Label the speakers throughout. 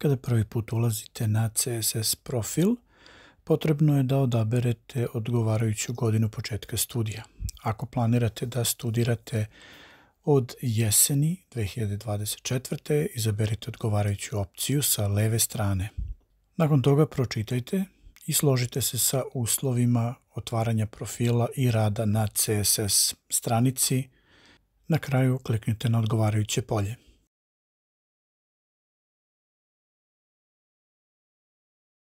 Speaker 1: Kada prvi put ulazite na CSS profil, potrebno je da odaberete odgovarajuću godinu početka studija. Ako planirate da studirate od jeseni 2024. izaberite odgovarajuću opciju sa leve strane. Nakon toga pročitajte i složite se sa uslovima otvaranja profila i rada na CSS stranici. Na kraju kliknite na odgovarajuće polje.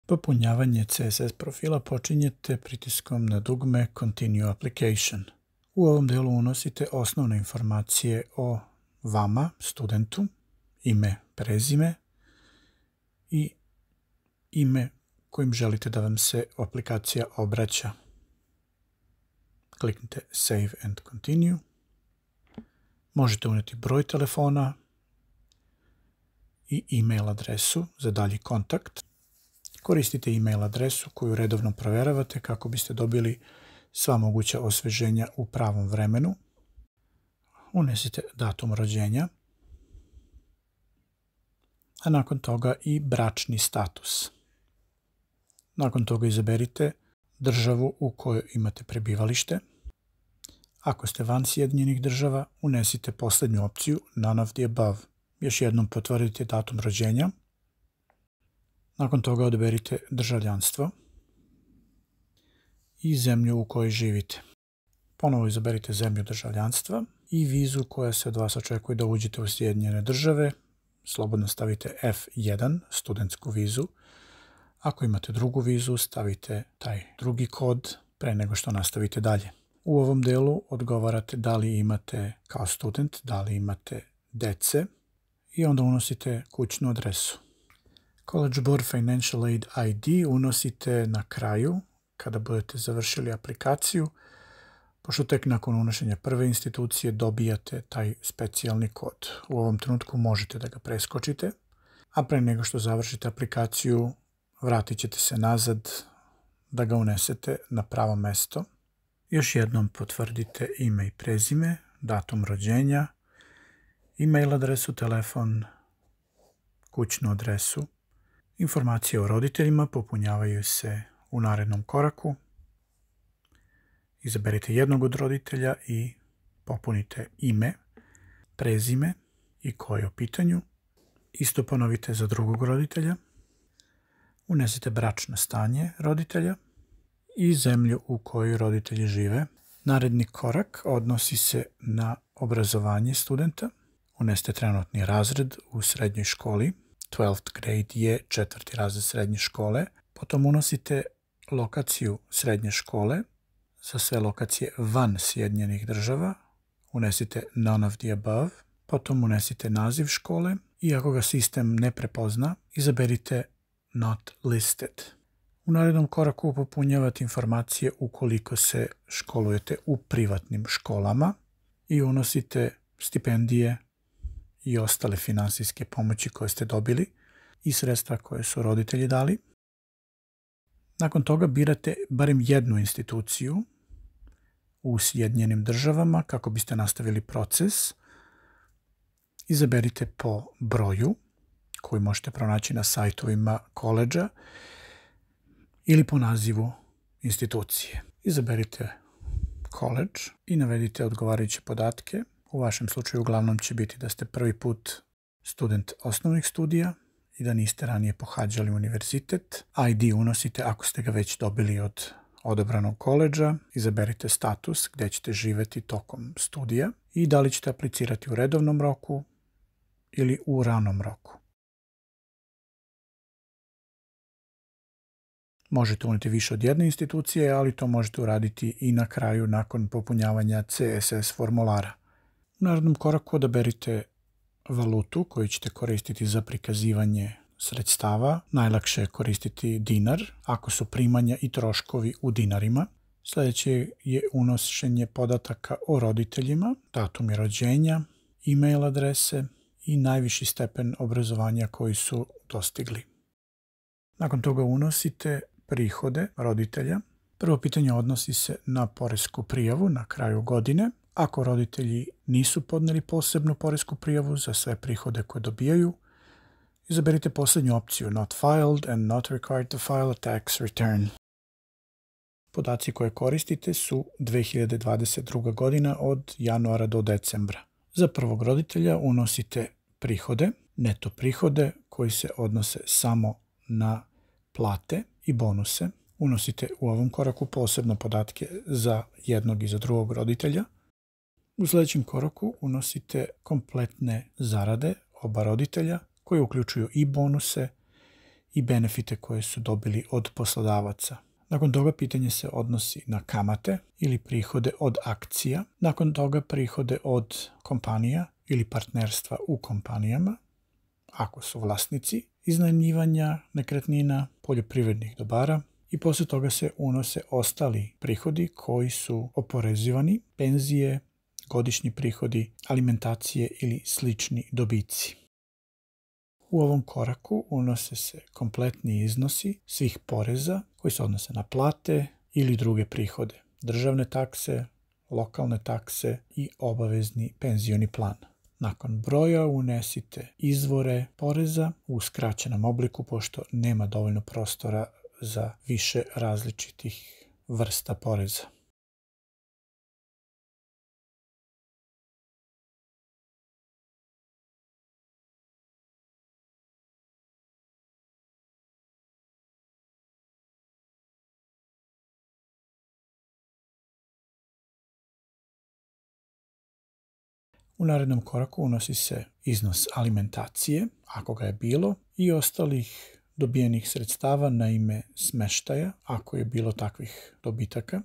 Speaker 1: Popunjavanje CSS profila počinjete pritiskom na dugme Continue Application. U ovom delu unosite osnovne informacije o vama, studentu, ime, prezime i ime kojim želite da vam se aplikacija obraća. Kliknite Save and Continue. Možete uneti broj telefona i e-mail adresu za dalji kontakt. Koristite e-mail adresu koju redovno provjeravate kako biste dobili sva moguća osveženja u pravom vremenu. Unesite datum rođenja, a nakon toga i bračni status. Nakon toga izaberite državu u kojoj imate prebivalište. Ako ste van Sjedinjenih država, unesite posljednju opciju None of the above. Još jednom potvrdite datum rođenja. Nakon toga odaberite državljanstvo i zemlju u kojoj živite. Ponovo izaberite zemlju državljanstva i vizu koja se od vas očekuje da uđete u Sjedinjene države. Slobodno stavite F1, studentsku vizu. Ako imate drugu vizu, stavite taj drugi kod pre nego što nastavite dalje. U ovom delu odgovarate da li imate kao student, da li imate dece i onda unosite kućnu adresu. College Board Financial Aid ID unosite na kraju kada budete završili aplikaciju, pošto tek nakon unošenja prve institucije dobijate taj specijalni kod. U ovom trenutku možete da ga preskočite, a pre nego što završite aplikaciju vratit ćete se nazad da ga unesete na pravo mesto. Još jednom potvrdite ime i prezime, datum rođenja, e-mail adresu, telefon, kućnu adresu. Informacije o roditeljima popunjavaju se u narednom koraku. Izaberite jednog od roditelja i popunite ime, prezime i koje je u pitanju. Isto ponovite za drugog roditelja. Unesite bračno stanje roditelja i zemlju u kojoj roditelji žive. Naredni korak odnosi se na obrazovanje studenta. Unesite trenutni razred u srednjoj školi. 12th grade je 4. razred srednje škole. Potom unosite lokaciju srednje škole za sve lokacije van Sjedinjenih država. Unesite None of the above. Potom unesite naziv škole i ako ga sistem ne prepozna, izaberite Not listed. U narednom koraku popunjavate informacije ukoliko se školujete u privatnim školama i unosite stipendije i ostale finansijske pomoći koje ste dobili i sredstva koje su roditelji dali. Nakon toga birate barem jednu instituciju u Sjedinjenim državama kako biste nastavili proces. Izaberite po broju koji možete pronaći na sajtovima koledža ili po nazivu institucije. Izaberite college i navedite odgovarajuće podatke. U vašem slučaju uglavnom će biti da ste prvi put student osnovnih studija i da niste ranije pohađali univerzitet. ID unosite ako ste ga već dobili od odabranog koledža. Izaberite status gdje ćete živjeti tokom studija i da li ćete aplicirati u redovnom roku ili u ranom roku. Možete unijeti više od jedne institucije, ali to možete uraditi i na kraju nakon popunjavanja CSS formulara. U narednom koraku odaberite valutu koju ćete koristiti za prikazivanje sredstava. Najlakše je koristiti dinar ako su primanja i troškovi u dinarima. Sljedeće je unošenje podataka o roditeljima, datumi rođenja, e-mail adrese i najviši stepen obrazovanja koji su dostigli. Nakon toga unosite prihode roditelja. Prvo pitanje odnosi se na poresku prijavu na kraju godine. Ako roditelji nisu podneli posebnu poresku prijavu za sve prihode koje dobijaju, Izaberite posljednju opciju Not filed and not required to file a tax return. Podaci koje koristite su 2022. godina od januara do decembra. Za prvog roditelja unosite prihode, neto prihode koji se odnose samo na plate i bonuse. Unosite u ovom koraku posebno podatke za jednog i za drugog roditelja. U sljedećem koraku unosite kompletne zarade oba roditelja koje uključuju i bonuse i benefite koje su dobili od poslodavaca. Nakon toga pitanje se odnosi na kamate ili prihode od akcija. Nakon toga prihode od kompanija ili partnerstva u kompanijama, ako su vlasnici, iznajmljivanja nekretnina, poljoprivrednih dobara i poslije toga se unose ostali prihodi koji su oporezivani, penzije, godišnji prihodi, alimentacije ili slični dobici. U ovom koraku unose se kompletni iznosi svih poreza koji se odnose na plate ili druge prihode, državne takse, lokalne takse i obavezni penzioni plan. Nakon broja unesite izvore poreza u skraćenom obliku pošto nema dovoljno prostora za više različitih vrsta poreza. U narednom koraku unosi se iznos alimentacije, ako ga je bilo, i ostalih dobijenih sredstava na ime smeštaja, ako je bilo takvih dobitaka.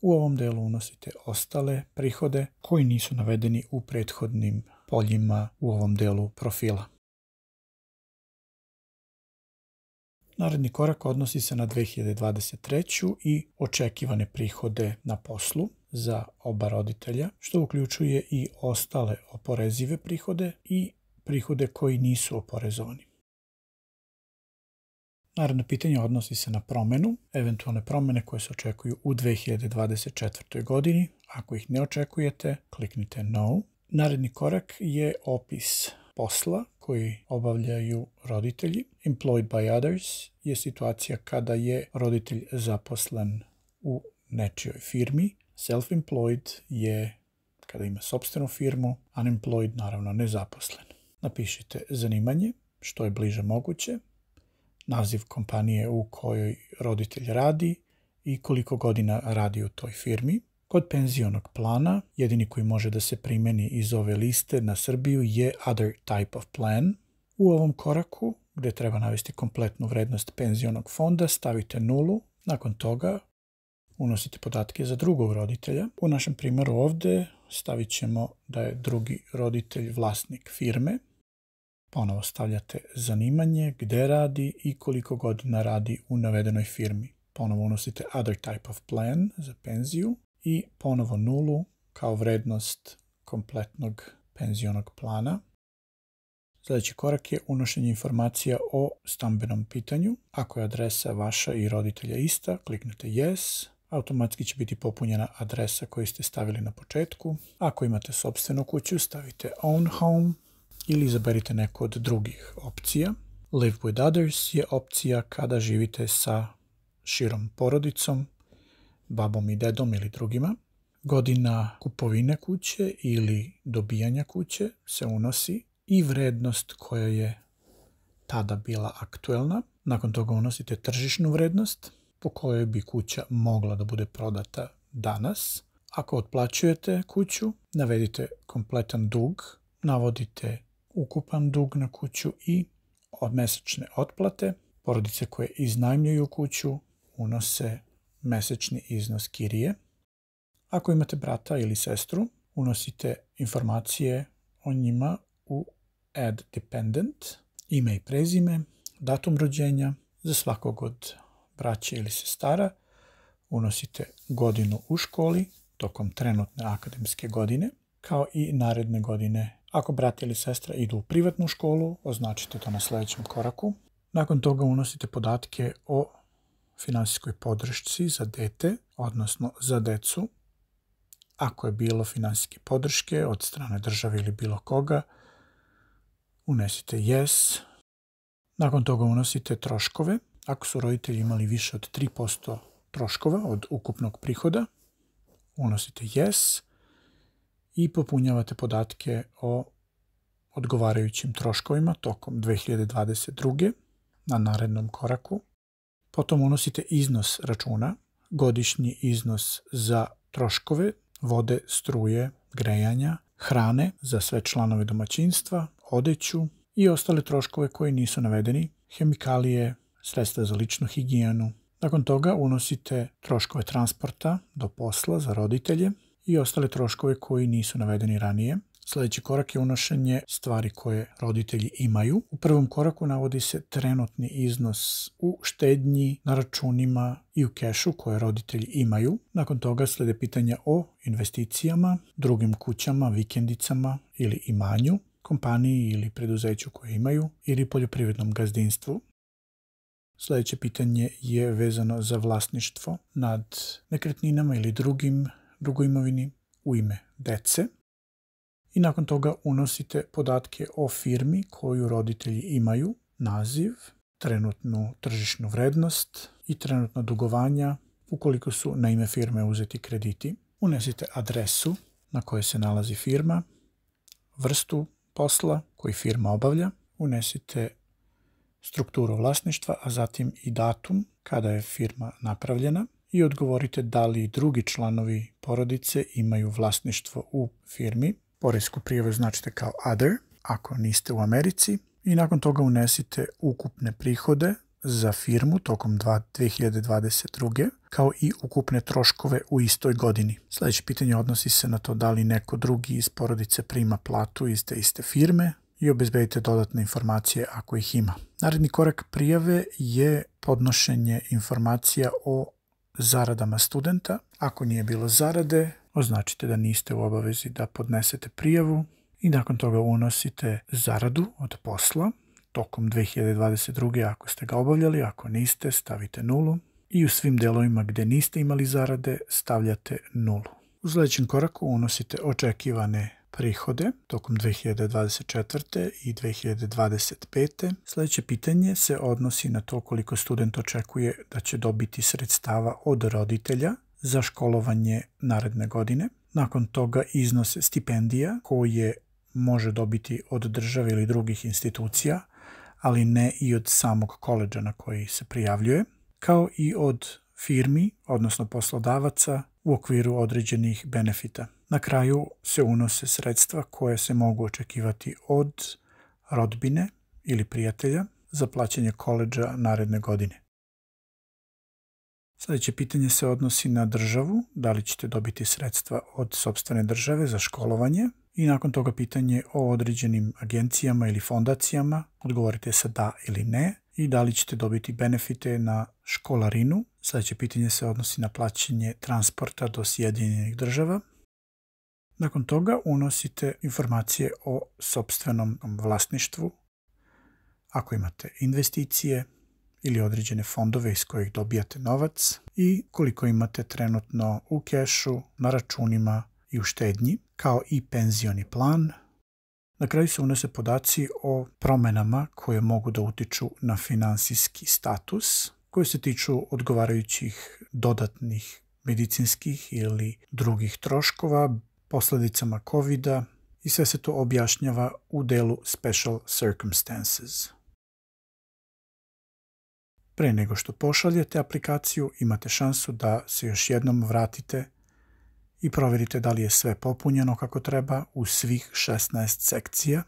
Speaker 1: U ovom delu unosite ostale prihode koji nisu navedeni u prethodnim poljima u ovom delu profila. Naredni korak odnosi se na 2023. i očekivane prihode na poslu za oba roditelja, što uključuje i ostale oporezive prihode i prihode koji nisu oporezovani. Naredno pitanje odnosi se na promjenu, eventualne promjene koje se očekuju u 2024. godini. Ako ih ne očekujete, kliknite No. Naredni korak je opis posla koji obavljaju roditelji. Employed by others je situacija kada je roditelj zaposlen u nečijoj firmi. Self-employed je kada ima sopstvenu firmu. Unemployed, naravno, nezaposlen. Napišite zanimanje, što je bliže moguće, naziv kompanije u kojoj roditelj radi i koliko godina radi u toj firmi. Kod penzionog plana, jedini koji može da se primeni iz ove liste na Srbiju je Other Type of Plan. U ovom koraku, gdje treba navesti kompletnu vrednost penzionog fonda, stavite 0. Nakon toga unosite podatke za drugog roditelja. U našem primjeru ovdje stavit ćemo da je drugi roditelj vlasnik firme. Ponovo stavljate zanimanje, gdje radi i koliko godina radi u navedenoj firmi. Ponovo unosite Other Type of Plan za penziju i ponovo 0 kao vrednost kompletnog penzionog plana. Sljedeći korak je unošenje informacija o stambenom pitanju. Ako je adresa vaša i roditelja ista, kliknete Yes. Automatski će biti popunjena adresa koju ste stavili na početku. Ako imate sopstvenu kuću, stavite Own Home ili izaberite neku od drugih opcija. Live with others je opcija kada živite sa širom porodicom, babom i dedom ili drugima. Godina kupovine kuće ili dobijanja kuće se unosi i vrednost koja je tada bila aktuelna. Nakon toga unosite tržišnu vrednost po kojoj bi kuća mogla da bude prodata danas. Ako otplaćujete kuću, navedite kompletan dug, navodite ukupan dug na kuću i od mesečne otplate. Porodice koje iznajmljuju kuću unose mesečni iznos kirije. Ako imate brata ili sestru, unosite informacije o njima u Add Dependent, ime i prezime, datum rođenja. Za svakog od braće ili sestara unosite godinu u školi tokom trenutne akademske godine, kao i naredne godine. Ako brat ili sestra idu u privatnu školu, označite to na sljedećem koraku. Nakon toga unosite podatke o finansijskoj podršci za dete, odnosno za decu. Ako je bilo finansijske podrške od strane države ili bilo koga, unesite Yes. Nakon toga unosite troškove. Ako su roditelji imali više od 3% troškova od ukupnog prihoda, unosite yes i popunjavate podatke o odgovarajućim troškovima tokom 2022. na narednom koraku. Potom unosite iznos računa, godišnji iznos za troškove vode, struje, grejanja, hrane za sve članove domaćinstva, odeću i ostale troškove koji nisu navedeni, hemikalije, sredstva za ličnu higijenu. Nakon toga unosite troškove transporta do posla za roditelje i ostale troškove koji nisu navedeni ranije. Sljedeći korak je unošenje stvari koje roditelji imaju. U prvom koraku navodi se trenutni iznos u štednji, na računima i u kešu koje roditelji imaju. Nakon toga slijede pitanja o investicijama, drugim kućama, vikendicama ili imanju, kompaniji ili preduzeću koje imaju ili poljoprivrednom gazdinstvu. Sljedeće pitanje je vezano za vlasništvo nad nekretninama ili drugoj imovini u ime dece. I nakon toga unosite podatke o firmi koju roditelji imaju, naziv, trenutnu tržišnu vrednost i trenutna dugovanja ukoliko su na ime firme uzeti krediti. Unesite adresu na kojoj se nalazi firma, vrstu posla koji firma obavlja, unesite strukturu vlasništva, a zatim i datum kada je firma napravljena i odgovorite da li drugi članovi porodice imaju vlasništvo u firmi. Poresku prijavu značite kao other ako niste u Americi i nakon toga unesite ukupne prihode za firmu tokom 2022. kao i ukupne troškove u istoj godini. Sljedeće pitanje odnosi se na to da li neko drugi iz porodice prima platu iz te iste firme i obezbedite dodatne informacije ako ih ima. Naredni korak prijave je podnošenje informacija o zaradama studenta. Ako nije bilo zarade, označite da niste u obavezi da podnesete prijavu i nakon toga unosite zaradu od posla tokom 2022. ako ste ga obavljali, ako niste stavite nulu i u svim delovima gdje niste imali zarade stavljate nulu. U sljedećem koraku unosite očekivane prihode tokom 2024. i 2025. Sljedeće pitanje se odnosi na to koliko student očekuje da će dobiti sredstava od roditelja za školovanje naredne godine. Nakon toga iznose stipendija koje može dobiti od države ili drugih institucija, ali ne i od samog koledža na koji se prijavljuje, kao i od firmi, odnosno poslodavaca u okviru određenih benefita. Na kraju se unose sredstva koje se mogu očekivati od rodbine ili prijatelja za plaćanje koledža naredne godine. Sljedeće pitanje se odnosi na državu, da li ćete dobiti sredstva od sopstvene države za školovanje i nakon toga pitanje o određenim agencijama ili fondacijama, odgovorite sa da ili ne i da li ćete dobiti benefite na školarinu. Sljedeće pitanje se odnosi na plaćanje transporta do Sjedinjenih Država. Nakon toga unosite informacije o sopstvenom vlasništvu, ako imate investicije ili određene fondove iz kojih dobijate novac i koliko imate trenutno u kešu, na računima i u štednji, kao i penzioni plan. Na kraju se unose podaci o promjenama koje mogu da utiču na finansijski status, koje se tiču odgovarajućih dodatnih medicinskih ili drugih troškova, posljedicama COVID-a i sve se to objašnjava u delu Special Circumstances. Pre nego što pošaljete aplikaciju, imate šansu da se još jednom vratite i provjerite da li je sve popunjeno kako treba u svih 16 sekcija